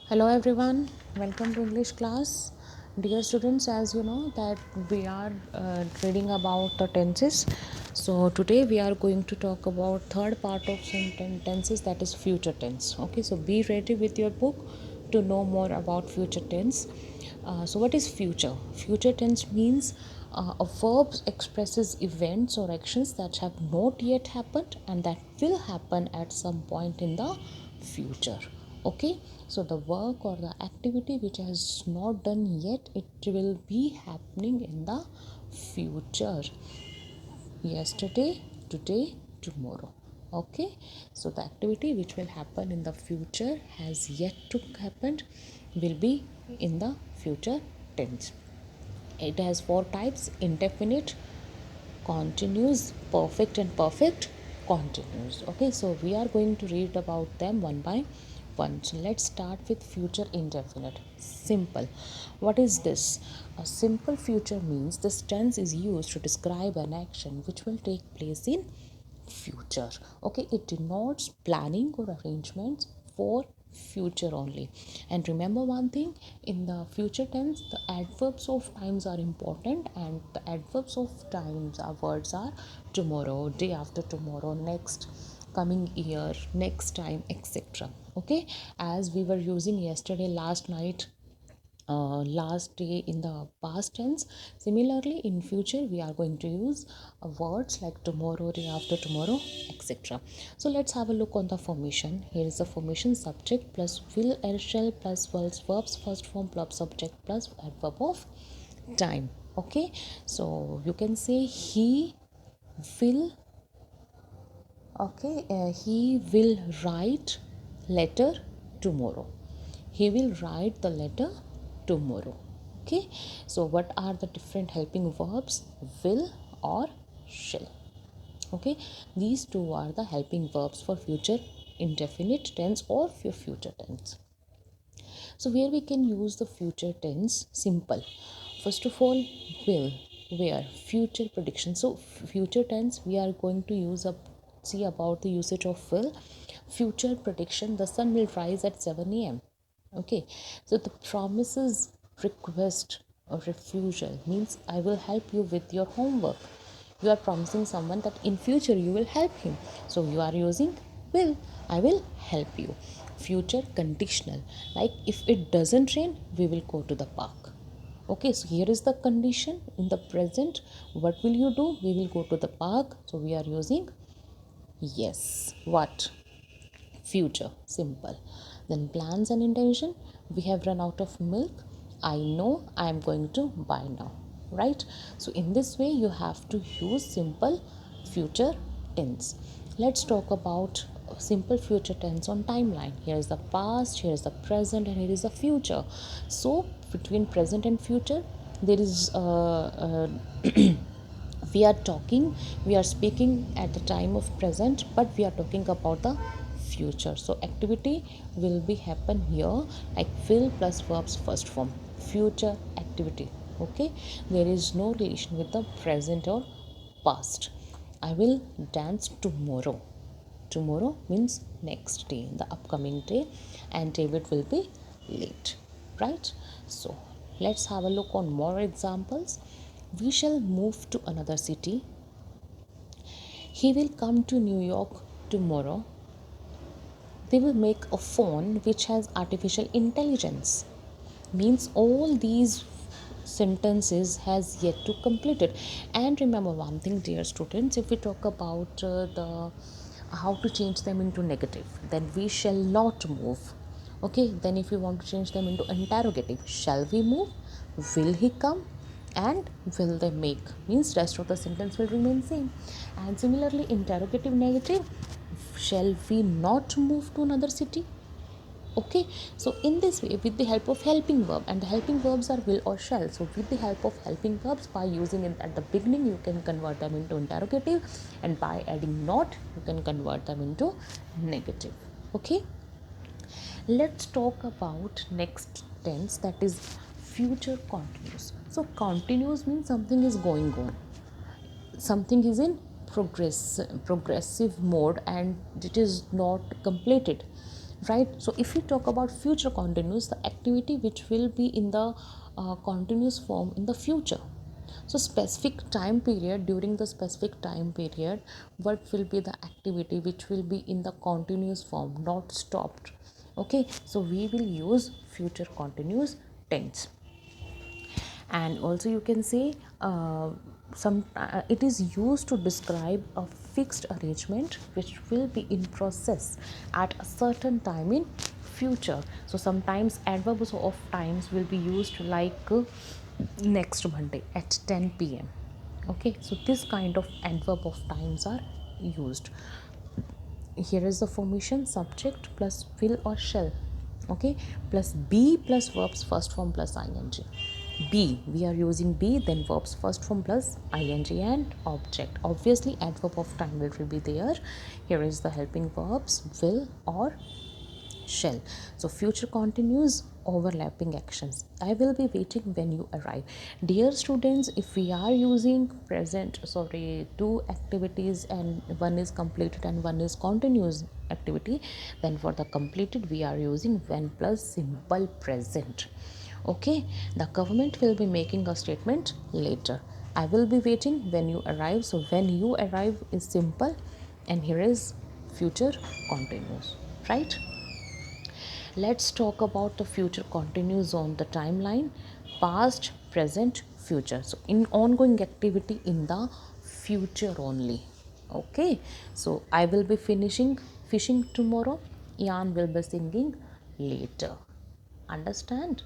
Hello everyone, welcome to English class. Dear students, as you know that we are reading about the tenses. So today we are going to talk about third part of tenses, that is future tense. Okay, so be ready with your book to know more about future tense. So what is future? Future tense means a verb expresses events or actions that have not yet happened and that will happen at some point in the future. Okay, so the work or the activity which has not done yet, it will be happening in the future. Yesterday, today, tomorrow. Okay, so the activity which will happen in the future has yet to happen, will be in the future tense. It has four types: indefinite, continuous, perfect and perfect continuous. Okay, so we are going to read about them one by one. So let's start with future indefinite. Simple. What is this? A simple future means this tense is used to describe an action which will take place in future. Okay, it denotes planning or arrangements for future only. And remember one thing, in the future tense the adverbs of times are important, and the adverbs of times our words are tomorrow, day after tomorrow, next, coming year, next time, etc. Okay, as we were using yesterday, last night, last day in the past tense. Similarly, in future we are going to use words like tomorrow, day after tomorrow, etc. So let's have a look on the formation. Here is the formation: subject plus will or shall plus verbs first form plus subject plus adverb of time. Okay, so you can say he will. Okay, he will write letter tomorrow. He will write the letter tomorrow. Okay, so what are the different helping verbs? Will or shall. Okay, these two are the helping verbs for future indefinite tense or for future tense. So where we can use the future tense? Simple. First of all, will, where, future prediction. So future tense we are going to use up, see about the usage of will. Future prediction: the sun will rise at 7 a.m. Okay, so the promises, request or refusal means I will help you with your homework. You are promising someone that in future you will help him, so you are using will. I will help you. Future conditional, like if it doesn't rain we will go to the park. Okay, so here is the condition in the present. What will you do? We will go to the park, so we are using yes. What? Future. Simple. Then plans and intention: we have run out of milk. I know I am going to buy now. Right? So in this way you have to use simple future tense. Let's talk about simple future tense on timeline. Here is the past, here is the present, and here is the future. So between present and future there is we are speaking at the time of present, but we are talking about the future. So activity will be happen here, like will plus verbs first form, future activity. Okay, there is no relation with the present or past. I will dance tomorrow. Tomorrow means next day, the upcoming day, and David will be late. Right? So let's have a look on more examples. We shall move to another city. He will come to New York tomorrow. They will make a phone which has artificial intelligence. Means all these sentences has yet to complete it. And remember one thing, dear students, if we talk about the how to change them into negative, then we shall not move. Okay, then if you want to change them into interrogative, shall we move, will he come, and will they make, means rest of the sentence will remain same. And similarly interrogative negative: shall we not move to another city. Okay, so in this way, with the help of helping verb, and the helping verbs are will or shall, so with the help of helping verbs, by using it at the beginning you can convert them into interrogative, and by adding not you can convert them into negative. Okay, let's talk about next tense, that is future continuous. So continuous means something is going on, something is in progressive mode and it is not completed. right? So if we talk about future continuous, the activity which will be in the continuous form in the future. So specific time period, during the specific time period, what will be the activity which will be in the continuous form, not stopped. Okay, so we will use future continuous tense. And also you can say some it is used to describe a fixed arrangement which will be in process at a certain time in future. So sometimes adverbs of times will be used like next Monday at 10 p.m. Okay, so this kind of adverb of times are used. Here is the formation: subject plus will or shall, okay, plus be plus verbs first form plus ing. Be, we are using be, then verbs first form plus ing and object. Obviously adverb of time will be there. Here is the helping verbs will or shall. So future continuous overlapping actions. I will be waiting when you arrive. Dear students, if we are using present, sorry, two activities and one is completed and one is continuous activity, then for the completed we are using when plus simple present. Okay, the government will be making a statement later. I will be waiting when you arrive. So when you arrive is simple, and here is future continuous, right? Let's talk about the future continuous on the timeline: past, present, future. So in ongoing activity in the future only. Okay, so I will be finishing fishing tomorrow. Ian will be singing later. Understand?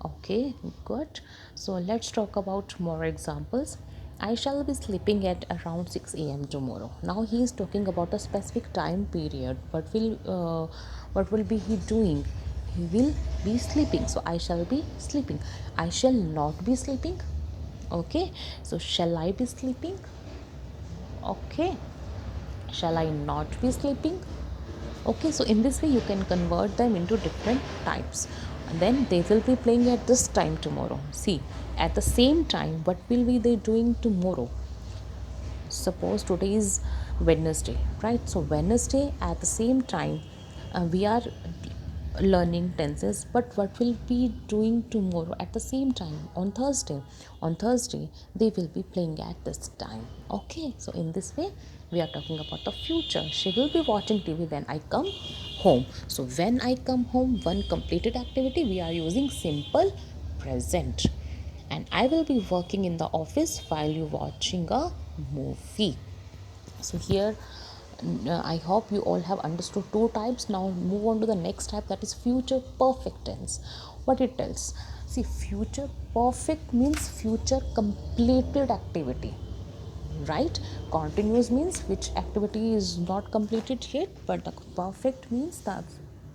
Okay, good. So let's talk about more examples. I shall be sleeping at around 6 a.m. tomorrow. Now he is talking about a specific time period. What will be he doing? He will be sleeping. So I shall be sleeping. I shall not be sleeping. Okay. So shall I be sleeping? Okay. Shall I not be sleeping? Okay, so in this way you can convert them into different types, and then they will be playing at this time tomorrow. See, at the same time, what will be they doing tomorrow? Suppose today is Wednesday, right? So Wednesday at the same time, we are learning tenses, but what will be doing tomorrow at the same time on Thursday? On Thursday they will be playing at this time. Okay, so in this way we are talking about the future. She will be watching TV when I come home. So when I come home, one completed activity, we are using simple present. And I will be working in the office while you watching a movie. So here I hope you all have understood two types. Now move on to the next type, that is future perfect tense. What it tells: see, future perfect means future completed activity, right? Continuous means which activity is not completed yet, but the perfect means that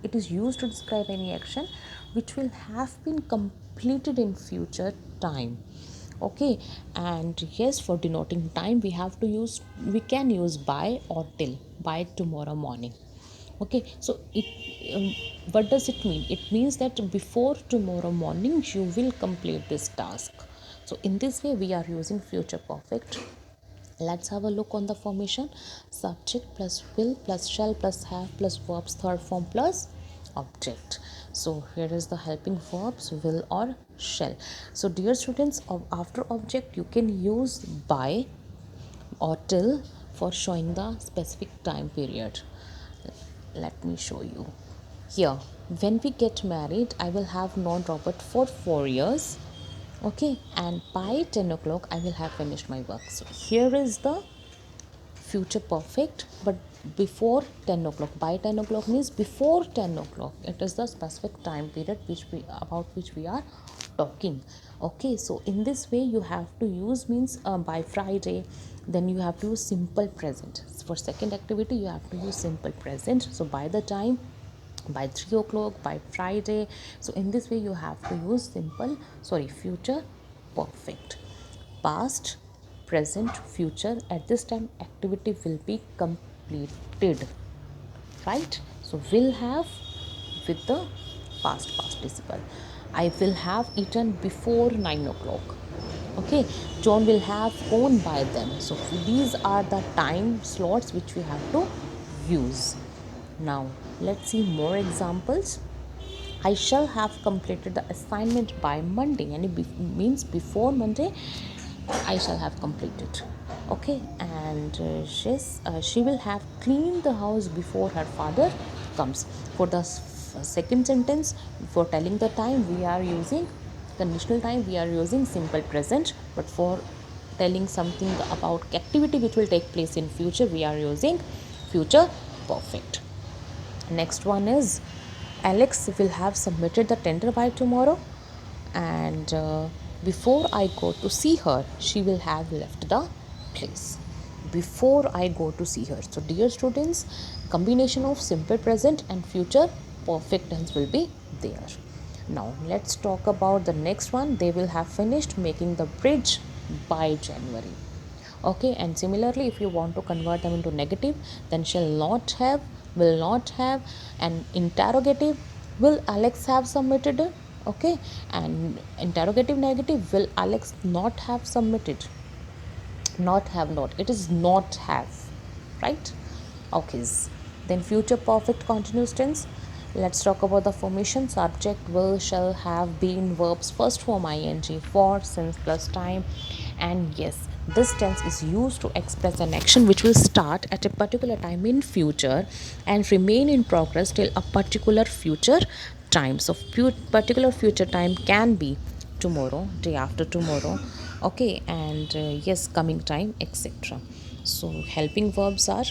it is used to describe any action which will have been completed in future time. Okay, and yes, for denoting time we can use by or till, by tomorrow morning. Okay, so it what does it mean? It means that before tomorrow morning you will complete this task. So in this way we are using future perfect. Let's have a look on the formation: subject plus will plus shall plus have plus verbs third form plus object. So here is the helping verbs will or shall. So dear students, after object you can use by or till for showing the specific time period. Let me show you here. When we get married, I will have known Robert for 4 years. Okay, and by 10 o'clock I will have finished my work. So here is the future perfect, but before 10 o'clock. By 10 o'clock means before 10 o'clock. It is the specific time period which we are talking. Okay, so in this way you have to use means by Friday, then you have to use simple present. For second activity you have to use simple present. So by the time, by 3 o'clock, by Friday. So in this way you have to use future perfect. Past, present, future, at this time activity will be completed, right? So will have with the past participle. I will have eaten before 9 o'clock. Okay, John will have gone by then. So these are the time slots which we have to use. Now let's see more examples. I shall have completed the assignment by Monday, and it means before Monday I shall have completed. Okay, and she will have cleaned the house before her father comes. For the second sentence, for telling the time, we are using conditional time, we are using simple present, but for telling something about activity which will take place in future, we are using future perfect. Next one is Alex will have submitted the tender by tomorrow, and before I go to see her, she will have left the place. Before I go to see her. So, dear students, combination of simple present and future perfect tense will be there. Now, let's talk about the next one. They will have finished making the bridge by January. Okay, and similarly, if you want to convert them into negative, then shall not have, will not have, and interrogative, will Alex have submitted it? Okay, and interrogative negative, will Alex not have submitted? Not have, not, it is not have, right? Okay, then future perfect continuous tense. Let's talk about the formation. Subject, will, shall, have, been, verbs, first form ing, for, since plus time. And yes, this tense is used to express an action which will start at a particular time in future and remain in progress till a particular future time. So particular future time can be tomorrow, day after tomorrow, okay, and yes, coming time, etc. So helping verbs are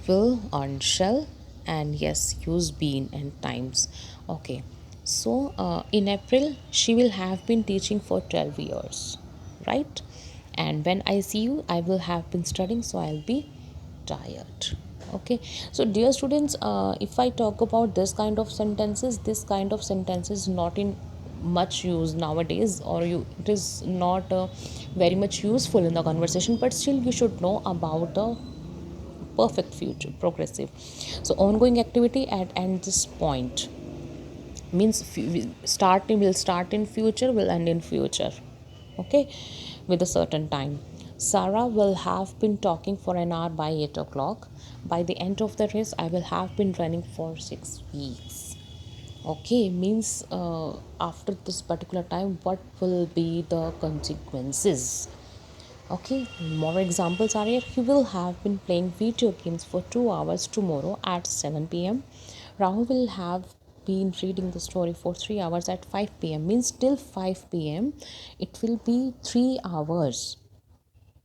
will and shall, and yes, use been and times. Okay, so in April she will have been teaching for 12 years, right? And when I see you, I will have been studying, so I'll be tired. Okay, so dear students, if I talk about this kind of sentences not in much use nowadays, or it is not very much useful in the conversation, but still you should know about the perfect future progressive. So ongoing activity at this point means starting will start in future, will end in future, okay, with a certain time. Sarah will have been talking for an hour by 8 o'clock. By the end of the race, I will have been running for 6 weeks. Okay, means after this particular time, what will be the consequences? Okay, more examples are here. He will have been playing video games for 2 hours tomorrow at 7 pm. Rahul will have been reading the story for 3 hours at 5 pm. Means till 5 pm, it will be 3 hours.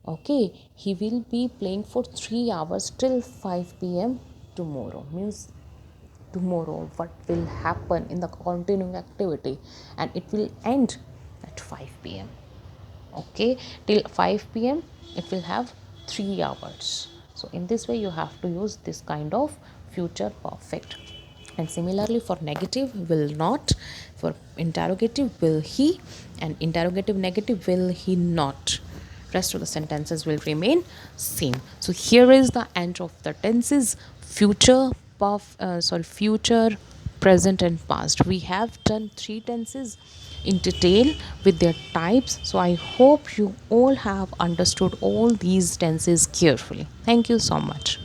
Okay, he will be playing for 3 hours till 5 pm tomorrow. Means tomorrow, what will happen in the continuing activity, and it will end at 5 pm. Okay, till 5 pm it will have 3 hours. So in this way you have to use this kind of future perfect. And similarly for negative, will not. For interrogative, will he. And interrogative negative, will he not. Rest of the sentences will remain same. So here is the end of the tenses: future, future, present and past. We have done 3 tenses in detail with their types. So I hope you all have understood all these tenses carefully. Thank you so much.